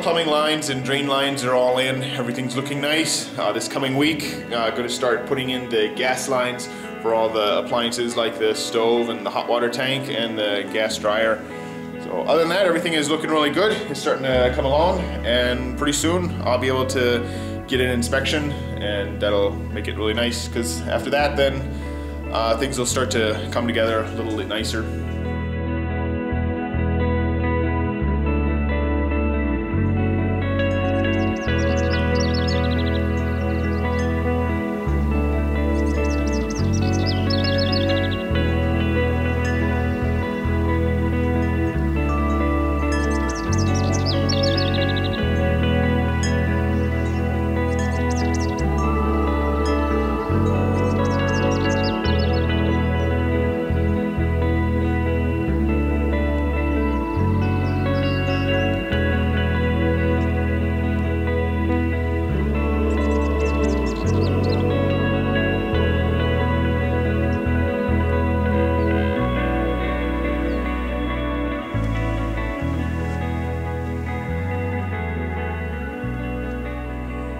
the plumbing lines and drain lines are all in. Everything's looking nice. This coming week, going to start putting in the gas lines for all the appliances like the stove and the hot water tank and the gas dryer. So other than that, everything is looking really good. It's starting to come along, and pretty soon I'll be able to get an inspection, and that'll make it really nice, because after that then things will start to come together a little bit nicer.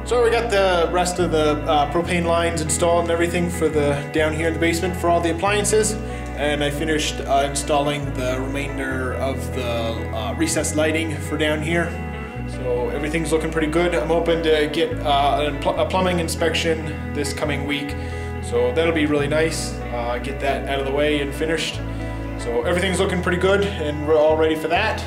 So we got the rest of the propane lines installed and everything for the down here in the basement for all the appliances, and I finished installing the remainder of the recessed lighting for down here. So everything's looking pretty good. I'm hoping to get a plumbing inspection this coming week, so that'll be really nice. Get that out of the way and finished. So everything's looking pretty good, and we're all ready for that.